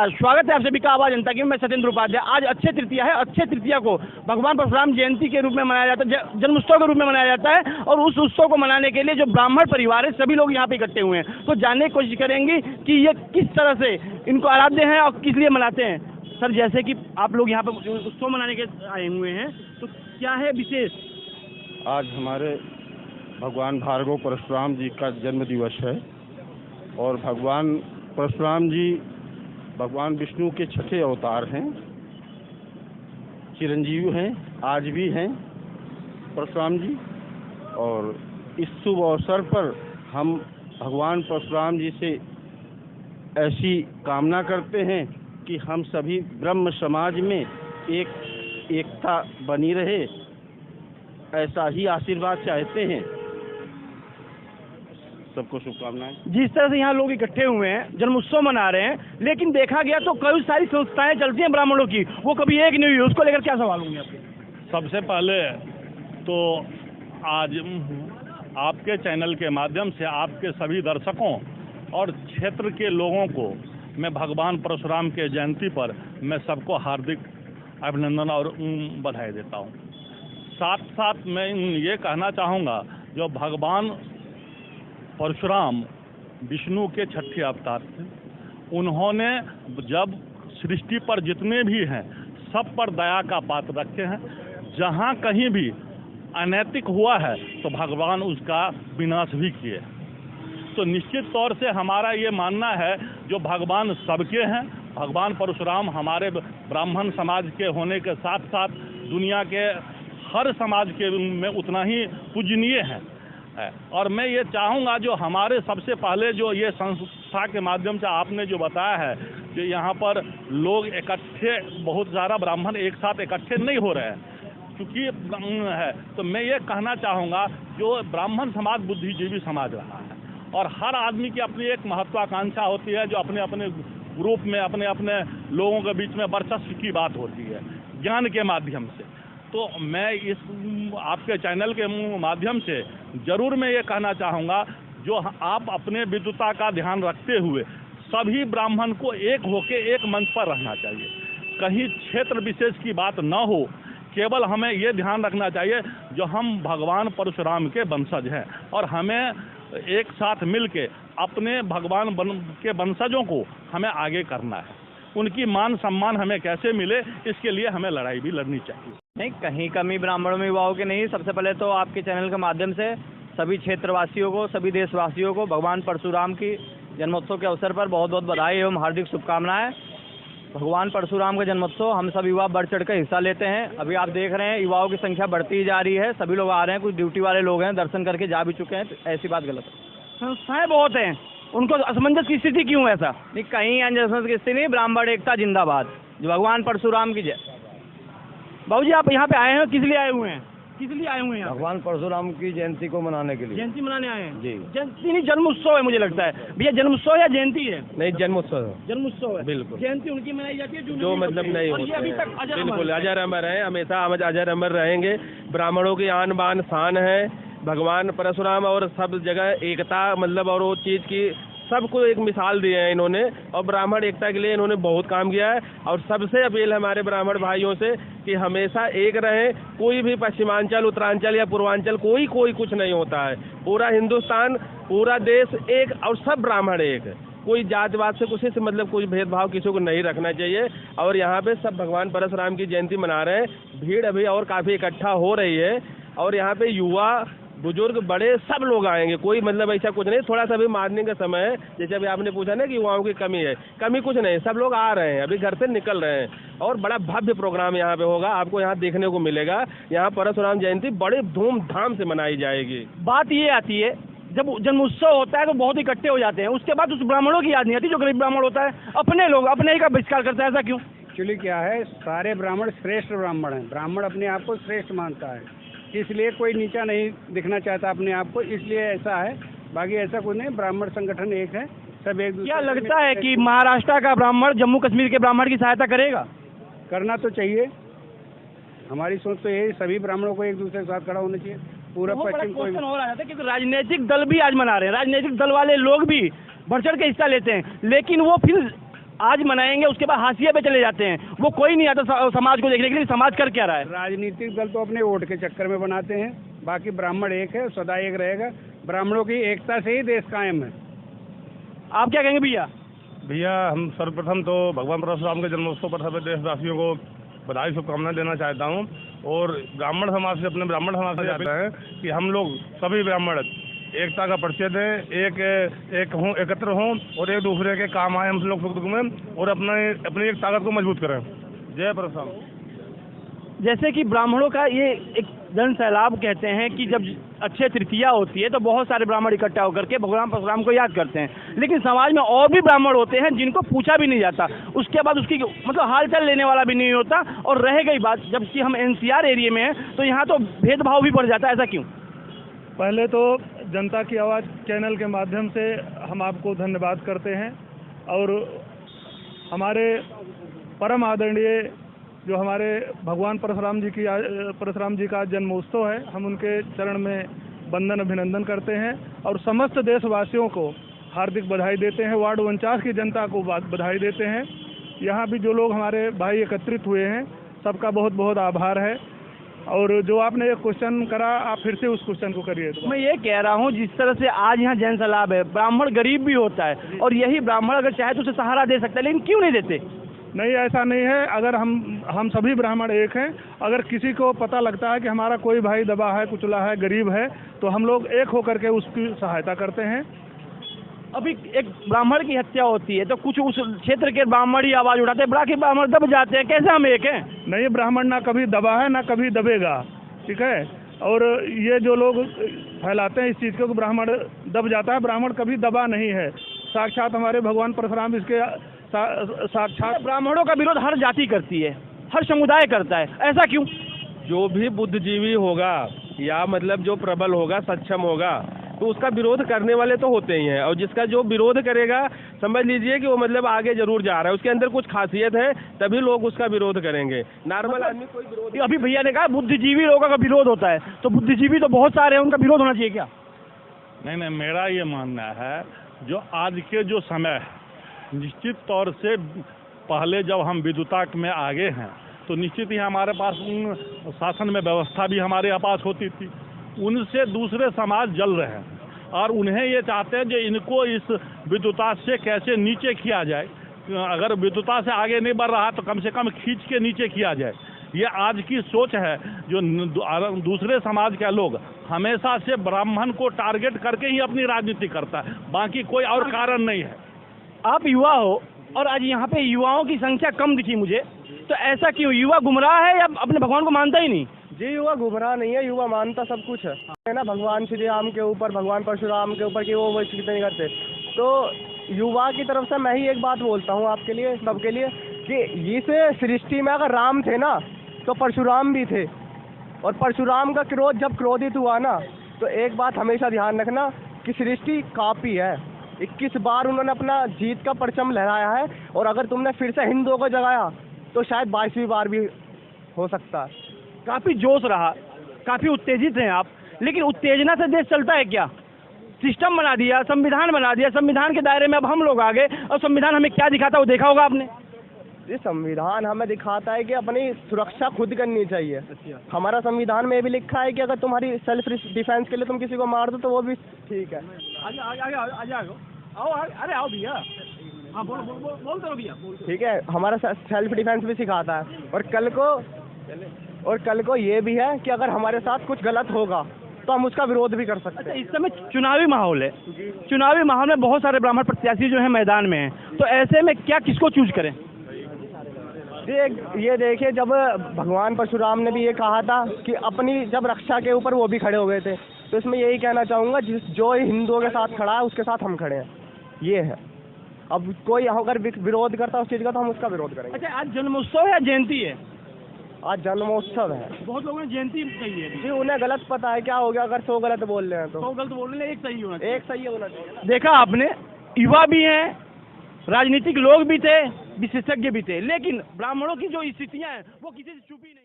नमस्कार, स्वागत है आप सभी का आवाज जनता की। मैं सत्येंद्र उपाध्याय। आज अक्षय तृतीया है। अक्षय तृतीया को भगवान परशुराम जयंती के रूप में मनाया जाता है, जन्मोत्सव के रूप में मनाया जाता है। और उस उत्सव को मनाने के लिए जो ब्राह्मण परिवार है सभी लोग यहाँ पे इकट्ठे हुए हैं। तो जानने की कोशिश करेंगे कि ये किस तरह से इनको आराध्य हैं और किस लिए मनाते हैं। सर, जैसे कि आप लोग यहाँ पे उत्सव मनाने के आए हुए हैं, तो क्या है विशेष? आज हमारे भगवान भार्गव परशुराम जी का जन्म दिवस है और भगवान परशुराम जी भगवान विष्णु के छठे अवतार हैं, चिरंजीवी हैं, आज भी हैं परशुराम जी। और इस शुभ अवसर पर हम भगवान परशुराम जी से ऐसी कामना करते हैं कि हम सभी ब्रह्म समाज में एकता बनी रहे, ऐसा ही आशीर्वाद चाहते हैं। सबको शुभकामनाएं। जिस तरह से यहाँ लोग इकट्ठे हुए हैं, जन्मोत्सव मना रहे हैं, लेकिन देखा गया तो कई सारी संस्थाएं चलती हैं ब्राह्मणों की, वो कभी एक नहीं हुई। उसको लेकर क्या सवाल होंगे आपके? सबसे पहले तो आज आपके चैनल के माध्यम से आपके सभी दर्शकों और क्षेत्र के लोगों को मैं भगवान परशुराम के जयंती पर मैं सबको हार्दिक अभिनंदन और बधाई देता हूँ। साथ साथ मैं ये कहना चाहूँगा, जो भगवान परशुराम विष्णु के छठे अवतार थे, उन्होंने जब सृष्टि पर जितने भी हैं सब पर दया का पात्र रखे हैं। जहाँ कहीं भी अनैतिक हुआ है तो भगवान उसका विनाश भी किए। तो निश्चित तौर से हमारा ये मानना है, जो भगवान सबके हैं, भगवान परशुराम हमारे ब्राह्मण समाज के होने के साथ साथ दुनिया के हर समाज के में उतना ही पूजनीय हैं। और मैं ये चाहूँगा, जो हमारे सबसे पहले जो ये संस्था के माध्यम से आपने जो बताया है कि यहाँ पर लोग इकट्ठे, बहुत सारा ब्राह्मण एक साथ इकट्ठे नहीं हो रहे हैं क्योंकि है, तो मैं ये कहना चाहूँगा, जो ब्राह्मण समाज बुद्धिजीवी समाज रहा है और हर आदमी की अपनी एक महत्वाकांक्षा होती है, जो अपने अपने ग्रुप में अपने अपने लोगों के बीच में वर्चस्व की बात होती है ज्ञान के माध्यम से। तो मैं इस आपके चैनल के माध्यम से जरूर मैं ये कहना चाहूँगा, जो आप अपने विद्वता का ध्यान रखते हुए सभी ब्राह्मण को एक होके एक मंच पर रहना चाहिए। कहीं क्षेत्र विशेष की बात न हो, केवल हमें ये ध्यान रखना चाहिए जो हम भगवान परशुराम के वंशज हैं और हमें एक साथ मिलके अपने भगवान के वंशजों को हमें आगे करना है। उनकी मान सम्मान हमें कैसे मिले, इसके लिए हमें लड़ाई भी लड़नी चाहिए। नहीं, कहीं कमी ब्राह्मणों में युवाओं के नहीं। सबसे पहले तो आपके चैनल के माध्यम से सभी क्षेत्रवासियों को, सभी देशवासियों को भगवान परशुराम की जन्मोत्सव के अवसर पर बहुत बहुत बधाई एवं हार्दिक शुभकामनाएं। भगवान परशुराम का जन्मोत्सव हम सब युवा बढ़ चढ़ कर हिस्सा लेते हैं। अभी आप देख रहे हैं युवाओं की संख्या बढ़ती ही जा रही है। सभी लोग आ रहे हैं, कुछ ड्यूटी वाले लोग हैं, दर्शन करके जा भी चुके हैं। तो ऐसी बात गलत है। संस्थाएं बहुत हैं, उनको असमंजस की स्थिति क्यों है? ऐसा नहीं, कहीं असमंजस की स्थिति नहीं। ब्राह्मण एकता जिंदाबाद, जो भगवान परशुराम की जय। बाबू जी, आप यहाँ पे आए हैं, किस लिए आए हुए हैं? किस लिए आए हुए हैं? भगवान परशुराम की जयंती को मनाने के लिए। जयंती मनाने आए हैं जी। जयंती नहीं, जन्मोत्सव है मुझे लगता है। भैया, जन्मोत्सव या जयंती है? नहीं, जन्मोत्सव है। जन्मोत्सव है, बिल्कुल। जयंती उनकी मनाई जाती है जो मतलब नहीं और ये अभी तक बिल्कुल अजर अमर है, हमेशा अजर अमर रहेंगे। ब्राह्मणों की आन बान शान है भगवान परशुराम, और सब जगह एकता मतलब और वो चीज़ की सबको एक मिसाल दी है इन्होंने। और ब्राह्मण एकता के लिए इन्होंने बहुत काम किया है। और सबसे अपील है हमारे ब्राह्मण भाइयों से कि हमेशा एक रहें। कोई भी पश्चिमांचल, उत्तरांचल या पूर्वांचल कोई कुछ नहीं होता है। पूरा हिंदुस्तान, पूरा देश एक, और सब ब्राह्मण एक। कोई जातिवाद से किसी से मतलब कोई भेदभाव किसी को नहीं रखना चाहिए। और यहाँ पे सब भगवान परशुराम की जयंती मना रहे हैं। भीड़ अभी और काफ़ी इकट्ठा हो रही है और यहाँ पे युवा, बुजुर्ग, बड़े सब लोग आएंगे। कोई मतलब ऐसा कुछ नहीं। थोड़ा सा भी मारने का समय है, जैसे अभी आपने पूछा ना कि युवाओं की कमी है, कमी कुछ नहीं। सब लोग आ रहे हैं, अभी घर से निकल रहे हैं और बड़ा भव्य प्रोग्राम यहाँ पे होगा, आपको यहाँ देखने को मिलेगा। यहाँ परशुराम जयंती बड़े धूमधाम से मनाई जाएगी। बात ये आती है, जब जन्मोत्सव होता है तो बहुत इकट्ठे हो जाते हैं, उसके बाद उस ब्राह्मणों की याद नहीं आती। जो गरीब ब्राह्मण होता है, अपने लोग अपने ही का बहिष्कार करता है। ऐसा क्यों? एक्चुअली क्या है, सारे ब्राह्मण श्रेष्ठ ब्राह्मण हैं। ब्राह्मण अपने आप को श्रेष्ठ मानता है, इसलिए कोई नीचा नहीं दिखना चाहता अपने आप को, इसलिए ऐसा है। बाकी ऐसा कुछ नहीं, ब्राह्मण संगठन एक है, सब एक दूसरे। क्या लगता है कि महाराष्ट्र का ब्राह्मण जम्मू कश्मीर के ब्राह्मण की सहायता करेगा? करना तो चाहिए। हमारी सोच तो यही, सभी ब्राह्मणों को एक दूसरे के साथ खड़ा होना चाहिए। पूरा पश्चिम कोई हो रहा है, क्योंकि राजनीतिक दल भी आज मना रहे हैं, राजनीतिक दल वाले लोग भी बढ़ चढ़ के हिस्सा लेते हैं, लेकिन वो फिर आज मनाएंगे, उसके बाद हाशिए पे चले जाते हैं, वो कोई नहीं आता समाज को देखने के लिए समाज कर क्या रहा है। राजनीतिक दल तो अपने वोट के चक्कर में बनाते हैं, बाकी ब्राह्मण एक है, सदा एक रहेगा। ब्राह्मणों की एकता से ही देश कायम है। आप क्या कहेंगे भैया? भैया हम सर्वप्रथम तो भगवान परशुराम के जन्मोत्सव पर सभी देशवासियों को बधाई शुभकामनाएं देना चाहता हूं और ब्राह्मण समाज से अपने ब्राह्मण समाज से चाहते हैं कि हम लोग सभी ब्राह्मण एकता का परिचय दें, एकत्र हों और एक दूसरे के काम आए हम लोग सुख दुख में और अपनी एक ताकत को मजबूत करें। जय परशुराम। जैसे कि ब्राह्मणों का ये एक जन सैलाब कहते हैं कि जब अक्षय तृतीया होती है तो बहुत सारे ब्राह्मण इकट्ठा होकर के भगवान परशुराम को याद करते हैं, लेकिन समाज में और भी ब्राह्मण होते हैं जिनको पूछा भी नहीं जाता, उसके बाद उसकी मतलब हालचाल लेने वाला भी नहीं होता। और रह गई बात, जबकि हम NCR एरिया में हैं तो यहाँ तो भेदभाव भी बढ़ जाता है, ऐसा क्यों? पहले तो जनता की आवाज़ चैनल के माध्यम से हम आपको धन्यवाद करते हैं और हमारे परम आदरणीय जो हमारे भगवान परशुराम जी का जन्मोत्सव है, हम उनके चरण में वंदन अभिनंदन करते हैं और समस्त देशवासियों को हार्दिक बधाई देते हैं। वार्ड 49 की जनता को बधाई देते हैं। यहाँ भी जो लोग हमारे भाई एकत्रित हुए हैं सबका बहुत बहुत आभार है। और जो आपने एक क्वेश्चन करा, आप फिर से उस क्वेश्चन को करिए। मैं ये कह रहा हूँ जिस तरह से आज यहाँ जन सैलाब है, ब्राह्मण गरीब भी होता है और यही ब्राह्मण अगर चाहे तो उसे सहारा दे सकता है, लेकिन क्यों नहीं देते? नहीं, ऐसा नहीं है। अगर हम सभी ब्राह्मण एक हैं, अगर किसी को पता लगता है कि हमारा कोई भाई दबा है, कुचला है, गरीब है, तो हम लोग एक होकर के उसकी सहायता करते हैं। अभी एक ब्राह्मण की हत्या होती है तो कुछ उस क्षेत्र के ब्राह्मण ही आवाज़ उठाते हैं, बाकी ब्राह्मण दब जाते हैं, कैसे हम एक हैं? नहीं, ब्राह्मण ना कभी दबा है ना कभी दबेगा, ठीक है। और ये जो लोग फैलाते हैं इस चीज़ को कि ब्राह्मण दब जाता है, ब्राह्मण कभी दबा नहीं है। साक्षात हमारे भगवान परशुराम इसके साक्षात। ब्राह्मणों का विरोध हर जाति करती है, हर समुदाय करता है, ऐसा क्यों? जो भी बुद्धिजीवी होगा या मतलब जो प्रबल होगा, सक्षम होगा, तो उसका विरोध करने वाले तो होते ही हैं। और जिसका जो विरोध करेगा समझ लीजिए कि वो मतलब आगे जरूर जा रहा है, उसके अंदर कुछ खासियत है, तभी लोग उसका विरोध करेंगे। नॉर्मल आदमी कोई विरोध। अभी भैया ने कहा बुद्धिजीवी लोगों का विरोध होता है, तो बुद्धिजीवी तो बहुत सारे हैं, उनका विरोध होना चाहिए क्या? नहीं, मेरा ये मानना है जो आज के जो समय है, निश्चित तौर से पहले जब हम विद्युताक में आगे हैं तो निश्चित ही हमारे पास शासन में व्यवस्था भी हमारे पास होती थी। उनसे दूसरे समाज जल रहे हैं और उन्हें ये चाहते हैं कि इनको इस विद्युता से कैसे नीचे किया जाए। अगर विद्युता से आगे नहीं बढ़ रहा तो कम से कम खींच के नीचे किया जाए। ये आज की सोच है जो दूसरे समाज के लोग हमेशा से ब्राह्मण को टारगेट करके ही अपनी राजनीति करता है, बाकी कोई और कारण नहीं है। आप युवा हो और आज यहाँ पे युवाओं की संख्या कम दिखी मुझे, तो ऐसा क्यों? युवा गुमराह है या अपने भगवान को मानता ही नहीं? जी, युवा गुमराह नहीं है, युवा मानता सब कुछ है ना, भगवान श्री राम के ऊपर, भगवान परशुराम के ऊपर कि वो कितने नहीं करते। तो युवा की तरफ से मैं ही एक बात बोलता हूँ आपके लिए, सबके लिए, कि इस सृष्टि में अगर राम थे ना तो परशुराम भी थे। और परशुराम का क्रोध जब क्रोधित हुआ ना, तो एक बात हमेशा ध्यान रखना कि सृष्टि काफी है। 21 बार उन्होंने अपना जीत का परचम लहराया है, और अगर तुमने फिर से हिंदुओं को जगाया तो शायद 22वीं बार भी हो सकता है। काफी जोश रहा, काफी उत्तेजित हैं आप, लेकिन उत्तेजना से देश चलता है क्या? सिस्टम बना दिया, संविधान बना दिया, संविधान के दायरे में अब हम लोग आ गए, और संविधान हमें क्या दिखाता है वो देखा होगा आपने। ये संविधान हमें दिखाता है कि अपनी सुरक्षा खुद करनी चाहिए। हमारा संविधान में भी लिखा है कि अगर तुम्हारी सेल्फ डिफेंस के लिए तुम किसी को मार दो तो वो भी ठीक है। अरे आओ भैया, हाँ बोल दो भैया। ठीक है, हमारा सेल्फ डिफेंस भी सिखाता है। और कल को ये भी है कि अगर हमारे साथ कुछ गलत होगा तो हम उसका विरोध भी कर सकते हैं। इस समय चुनावी माहौल है, चुनावी माहौल में बहुत सारे ब्राह्मण प्रत्याशी जो है मैदान में हैं, तो ऐसे में क्या किसको चूज करें? ये देखिए, जब भगवान परशुराम ने भी ये कहा था कि अपनी जब रक्षा के ऊपर वो भी खड़े हो गए थे, तो इसमें यही कहना चाहूँगा जो हिंदुओं के साथ खड़ा है उसके साथ हम खड़े हैं, ये है। अब कोई अगर विरोध करता है उस चीज़ का तो हम उसका विरोध करेंगे। अच्छा, आज जन्मोत्सव है या जयंती है? आज जन्मोत्सव है। बहुत लोगों ने जयंती कही है जी, उन्हें गलत पता है क्या हो गया अगर 100 गलत बोल रहे हैं तो। 100 गलत बोल रहे हैं, एक सही होना चाहिए। एक सही होना चाहिए। देखा आपने, युवा भी हैं, राजनीतिक लोग भी थे, विशेषज्ञ भी थे, लेकिन ब्राह्मणों की जो स्थितियां हैं वो किसी से छुपी नहीं।